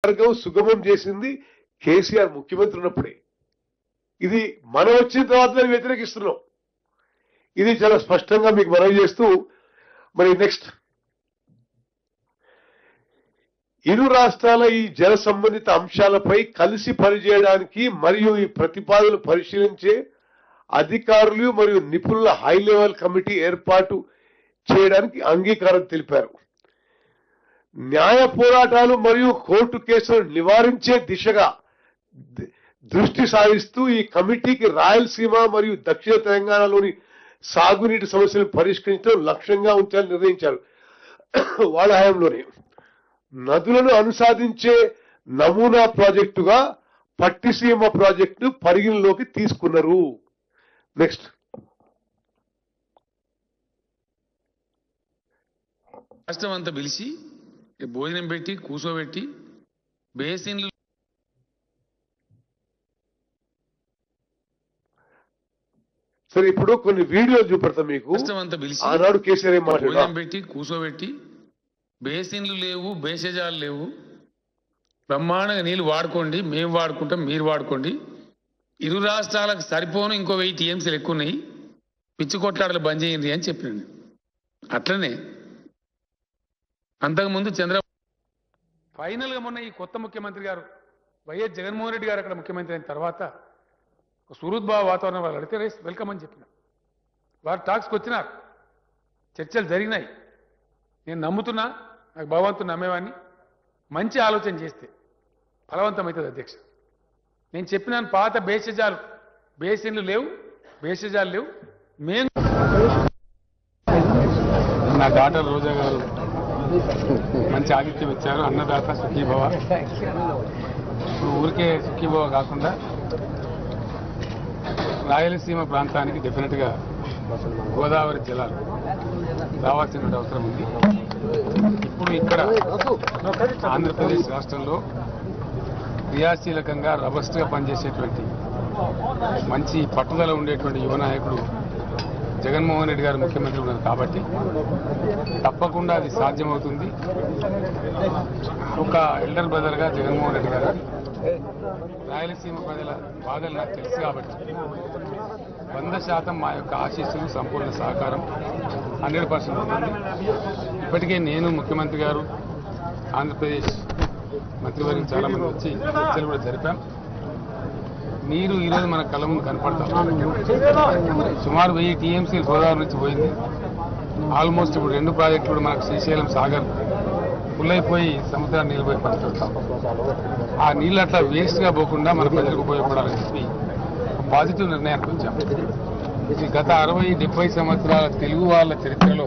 మార్గం సుగమం చేసింది కేసీఆర్ ముఖ్యమంత్రి ఉన్నప్పుడే. ఇది మనం వచ్చిన తర్వాత దాన్ని వ్యతిరేకిస్తున్నాం. ఇది చాలా స్పష్టంగా మీకు మనవి చేస్తూ మరి నెక్స్ట్ ఇరు రాష్ట్రాల ఈ జల సంబంధిత అంశాలపై కలిసి పనిచేయడానికి మరియు ఈ ప్రతిపాదనలు పరిశీలించే అధికారులు మరియు నిపుణుల హై లెవెల్ కమిటీ ఏర్పాటు చేయడానికి అంగీకారం తెలిపారు. న్యాయ పోరాటాలు మరియు కోర్టు కేసులను నివారించే దిశగా దృష్టి సారిస్తూ ఈ కమిటీకి రాయలసీమ మరియు దక్షిణ తెలంగాణలోని సాగునీటి సమస్యలను పరిష్కరించడం లక్ష్యంగా ఉంచాలని నిర్ణయించారు. వాళ్ళ హయాంలోనే నదులను అనుసాదించే నమూనా ప్రాజెక్టుగా పట్టిసీమ ప్రాజెక్టు పరిగణలోకి తీసుకున్నారు. నెక్స్ట్ రాష్ట్రం అంతా పిలిచి భోజనం పెట్టి కూర్చోబెట్టి బేసిన్లు సరే ఇప్పుడు కొన్ని వీడియోలు చూపెడతాం మీకు. రాష్ట్రం అంతా పిలిచి ఆనాడు కేసీఆర్ భోజనం పెట్టి కూర్చోబెట్టి బేసిన్లు లేవు, బేసజాలు లేవు, బ్రహ్మాండంగా నీళ్ళు వాడుకోండి, మేము వాడుకుంటాం, మీరు వాడుకోండి, ఇరు రాష్ట్రాలకు సరిపోను ఇంకో 1000 టీఎంసీలు ఎక్కువ ఉన్నాయి, పిచ్చి కొట్లాటలు బంద్ చేయండి అని చెప్పినండి. అట్లనే అంతకుముందు ఫైనల్గా మొన్న ఈ కొత్త ముఖ్యమంత్రి గారు వైఎస్ జగన్మోహన్ రెడ్డి గారు అక్కడ ముఖ్యమంత్రి అయిన తర్వాత సుహృద్భావ వాతావరణం వాళ్ళు అడిగితే వెల్కమ్ అని చెప్పిన వారు టాక్స్కి వచ్చినారు, చర్చలు జరిగినాయి. నేను నమ్ముతున్నా, నాకు భగవంతుని నమ్మేవాడిని, మంచి ఆలోచన చేస్తే ఫలవంతమవుతుంది అధ్యక్ష. నేను చెప్పినాను పాత బేసిన్లు లేవు, బేసజాలు లేవు. మేము నా డాక్టర్ రోజా గారు మంచి ఆతిథ్యం ఇచ్చారు. అన్నదాత సుఖీభవ. ఊరికే సుఖీభవ కాకుండా రాయలసీమ ప్రాంతానికి డెఫినెట్గా గోదావరి జలాలు రావాల్సిన అవసరం ఉంది. ఇప్పుడు ఇక్కడ ఆంధ్రప్రదేశ్ రాష్ట్రంలో క్రియాశీలకంగా రబస్ట్గా పనిచేసేటువంటి మంచి పట్టుదల ఉండేటువంటి యువ నాయకుడు జగన్మోహన్ రెడ్డి గారు ముఖ్యమంత్రి ఉన్నారు కాబట్టి తప్పకుండా అది సాధ్యమవుతుంది. ఒక ఎల్డర్ బ్రదర్గా జగన్మోహన్ రెడ్డి గారు రాయలసీమ ప్రజల బాధలు నాకు తెలుసు కాబట్టి 100% మా యొక్క ఆశీస్సులు, సంపూర్ణ సహకారం 100% ఉంటుంది. ఇప్పటికే నేను ముఖ్యమంత్రి గారు ఆంధ్రప్రదేశ్ మంత్రివర్గం చాలామంది వచ్చి చర్చలు కూడా జరిపాం. నీరు ఈరోజు మన కళ్ళ ముందు కనపడతాం. సుమారు 1000 టీఎంసీలు గోదావరి నుంచి పోయింది. ఆల్మోస్ట్ ఇప్పుడు 2 ప్రాజెక్టులు కూడా మనకు శ్రీశైలం సాగర్ ఫుల్ అయిపోయి సముద్రాన్ని నీళ్ళిపోయి పరిస్థితాం. ఆ నీళ్ళు అట్లా వేస్ట్గా పోకుండా మన ప్రజలకు ఉపయోగపడాలని చెప్పి పాజిటివ్ నిర్ణయానికి వచ్చాం. ఇది గత 60-70 సంవత్సరాల తెలుగు వాళ్ళ చరిత్రలో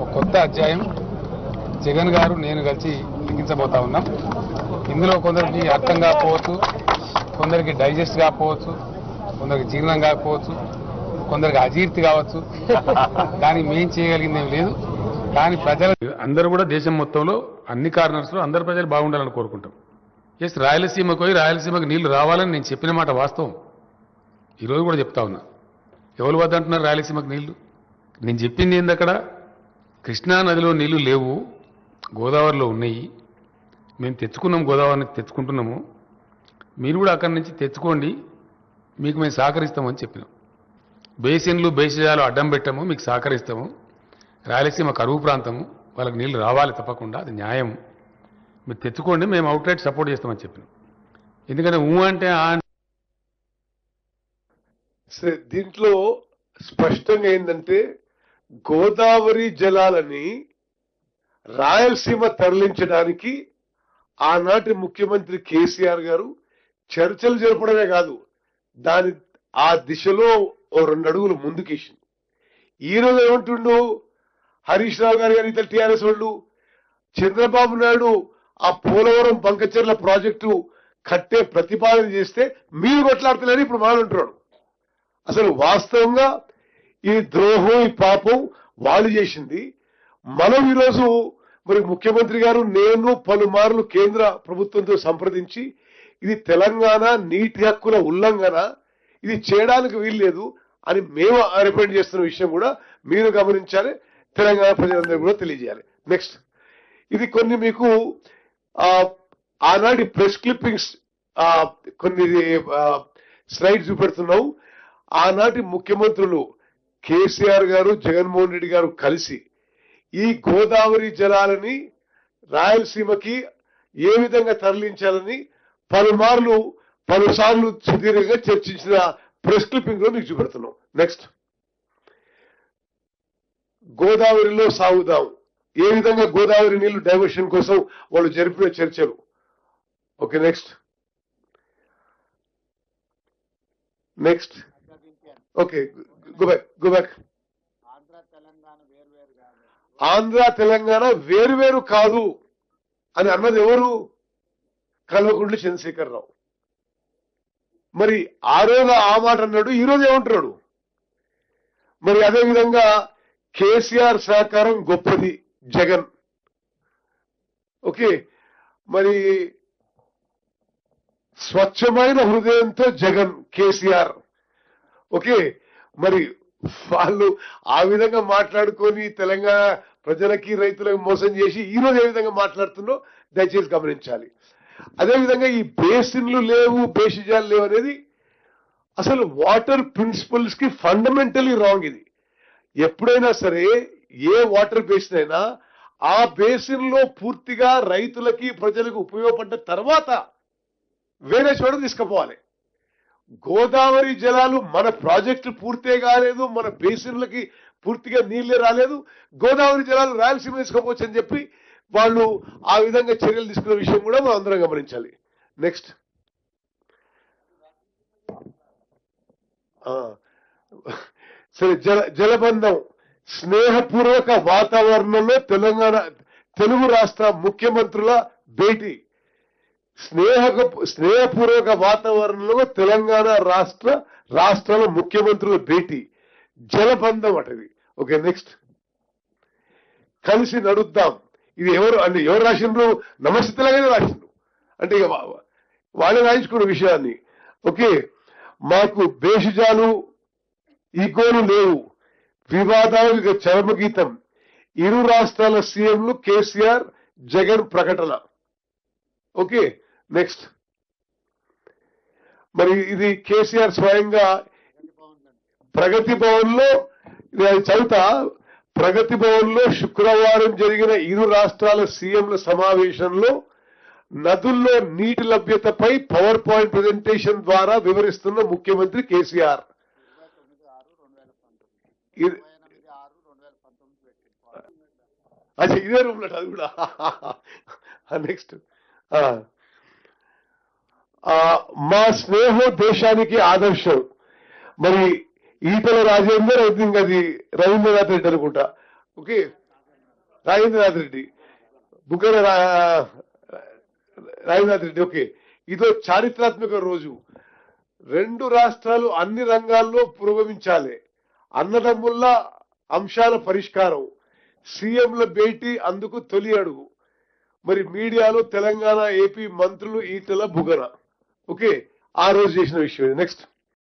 ఒక కొత్త అధ్యాయం జగన్ గారు నేను కలిసి లిఖించబోతా ఉన్నాం. ఇందులో కొందరికి అర్థం కాకపోవచ్చు, కొందరికి డైజెస్ట్ కాకపోవచ్చు, కొందరికి జీర్ణం కాకపోవచ్చు, కొందరికి అజీర్తి కావచ్చు. కానీ మేం చేయగలిగిందేం లేదు. కానీ ప్రజలు అందరూ కూడా దేశం మొత్తంలో అన్ని కార్నర్స్లో అందరు ప్రజలు బాగుండాలని కోరుకుంటాం. ఎస్, రాయలసీమకు పోయి రాయలసీమకు నీళ్లు రావాలని నేను చెప్పిన మాట వాస్తవం. ఈరోజు కూడా చెప్తా ఉన్నా. ఎవరు వద్దంటున్నారు రాయలసీమకు నీళ్లు? నేను చెప్పింది ఏంది, అక్కడ కృష్ణా నదిలో నీళ్లు లేవు, గోదావరిలో ఉన్నాయి. మేము తెచ్చుకున్నాం, గోదావరి నుంచి తెచ్చుకుంటున్నాము, మీరు కూడా అక్కడి నుంచి తెచ్చుకోండి, మీకు మేము సహకరిస్తామని చెప్పినాం. బేసిన్లు బేసిజాలు అడ్డం పెట్టాము, మీకు సహకరిస్తాము. రాయలసీమ కరువు ప్రాంతము, వాళ్ళకి నీళ్లు రావాలి తప్పకుండా, అది న్యాయం, మీరు తెచ్చుకోండి, మేము అవుట్లెట్ సపోర్ట్ చేస్తామని చెప్పినాం. ఎందుకంటే అంటే దీంట్లో స్పష్టంగా ఏంటంటే గోదావరి జలాలని రాయలసీమ తరలించడానికి ఆనాటి ముఖ్యమంత్రి కేసీఆర్ గారు చర్చలు జరపడమే కాదు, ఆ దిశలో 2 అడుగులు ముందుకేసింది. ఈ రోజు ఏమంటుండు హరీష్ రావు గారు కానీ ఇతర టీఆర్ఎస్ వాళ్ళు, చంద్రబాబు నాయుడు ఆ పోలవరం బంకచెర్ల ప్రాజెక్టు కట్టే ప్రతిపాదన చేస్తే మీరు కొట్లాడుతున్నారని ఇప్పుడు మాట్లాడుతున్నాడు. అసలు వాస్తవంగా ఈ ద్రోహం, ఈ పాపం వాళ్ళు చేసింది. మనం ఈరోజు మరి ముఖ్యమంత్రి గారు నేను పలుమార్లు కేంద్ర ప్రభుత్వంతో సంప్రదించి ఇది తెలంగాణ నీటి హక్కుల ఉల్లంఘన, ఇది చేయడానికి వీల్లేదు అని మేము రిప్రజెంట్ చేస్తున్న విషయం కూడా మీరు గమనించాలి, తెలంగాణ ప్రజలందరూ కూడా తెలియజేయాలి. నెక్స్ట్, ఇది కొన్ని మీకు ఆనాటి ప్రెస్ క్లిప్పింగ్స్ కొన్ని స్లైడ్స్ చూపెడుతున్నావు. ఆనాటి ముఖ్యమంత్రులు కేసీఆర్ గారు, జగన్మోహన్ రెడ్డి గారు కలిసి ఈ గోదావరి జలాలని రాయలసీమకి ఏ విధంగా తరలించాలని పలుసార్లు సుదీర్ఘంగా చర్చించిన ప్రెస్ క్లిప్పింగ్ లో మీకు చూపెడుతున్నాం. నెక్స్ట్, గోదావరిలో సాగుదాం, ఏ విధంగా గోదావరి నీళ్లు డైవర్షన్ కోసం వాళ్ళు జరిపిన చర్చలు. Okay, next okay, go back. Andhra Telangana వేరువేరు కాదు అని అన్నది ఎవరు? కల్వకుంట్ల చంద్రశేఖరరావు. మరి ఆ రోజు ఆ మాట అన్నాడు, ఈ రోజు ఏమంటున్నాడు? మరి అదేవిధంగా కేసీఆర్ సహకారం గొప్పది జగన్. ఓకే, మరి స్వచ్ఛమైన హృదయంతో జగన్, కేసీఆర్. ఓకే, మరి వాళ్ళు ఆ విధంగా మాట్లాడుకొని తెలంగాణ ప్రజలకి రైతులకు మోసం చేసి ఈ రోజు ఏ విధంగా మాట్లాడుతుందో దయచేసి గమనించాలి. అదేవిధంగా ఈ బేసిన్లు లేవు, బేసిజాలు లేవు అనేది అసలు వాటర్ ప్రిన్సిపల్స్ కి ఫండమెంటలీ రాంగ్. ఇది ఎప్పుడైనా సరే ఏ వాటర్ బేసిన్ అయినా ఆ బేసిన్ లో పూర్తిగా రైతులకి ప్రజలకు ఉపయోగపడ్డ తర్వాత వేరే చోట తీసుకుపోవాలి. గోదావరి జలాలు మన ప్రాజెక్టు పూర్తే కాలేదు, మన బేసిన్లకి పూర్తిగా నీళ్లే రాలేదు, గోదావరి జలాలు రాయలసీమ తీసుకుపోవచ్చు అని చెప్పి వాళ్ళు ఆ విధంగా చర్యలు తీసుకున్న విషయం కూడా మనం అందరం గమనించాలి. నెక్స్ట్, సరే, జలబంధం స్నేహపూర్వక వాతావరణంలో తెలుగు రాష్ట్ర ముఖ్యమంత్రుల భేటీ. స్నేహపూర్వక వాతావరణంలో తెలంగాణ రాష్ట్రాల ముఖ్యమంత్రుల భేటీ, జలబంధం అటది. ఓకే, నెక్స్ట్, కలిసి నడుద్దాం. ఇది ఎవరు రాసిండ్రు? నమస్తే తెలంగాణ రాసిండ్రు. అంటే ఇక వాళ్ళే రాయించుకున్న విషయాన్ని. ఓకే, మాకు భేషజాలు ఈగోలు లేవు, వివాదాలకు చరమగీతం, ఇరు రాష్ట్రాల సీఎంలు కేసీఆర్ జగన్ ప్రకటన. ఓకే, నెక్స్ట్, మరి ఇది కేసీఆర్ స్వయంగా ప్రగతి భవన్ లో, చదువుతా, ప్రగతి భవన్ లో శుక్రవారం జరిగిన ఇరు రాష్ట్రాల సీఎంల సమావేశంలో నదుల్లో నీటి లభ్యతపై పవర్ పాయింట్ ప్రెజెంటేషన్ ద్వారా వివరిస్తున్న ముఖ్యమంత్రి కేసీఆర్. అచ్చా, ఇదే రూమ్ అది కూడా. నెక్స్ట్, మా స్నేహం దేశానికి ఆదర్శం. మరి ఈటల రాజేందర్, ఐ థింక్ అది రవీంద్రనాథ్ రెడ్డి అనుకుంటా. ఓకే, రాజేంద్రనాథ్ రెడ్డి, బుగ్గన రాజేంద్రనాథ్ రెడ్డి. ఓకే, ఇదో చారిత్రాత్మక రోజు. రెండు రాష్ట్రాలు అన్ని రంగాల్లో పురోగమించాలి, అన్నదమ్ముల అంశాల పరిష్కారం, సీఎంల భేటీ అందుకు తొలి అడుగు. మరి మీడియాలో తెలంగాణ ఏపీ మంత్రులు ఈటల బుగ్గన. ఓకే, ఆ రోజు చేసిన విషయం. నెక్స్ట్,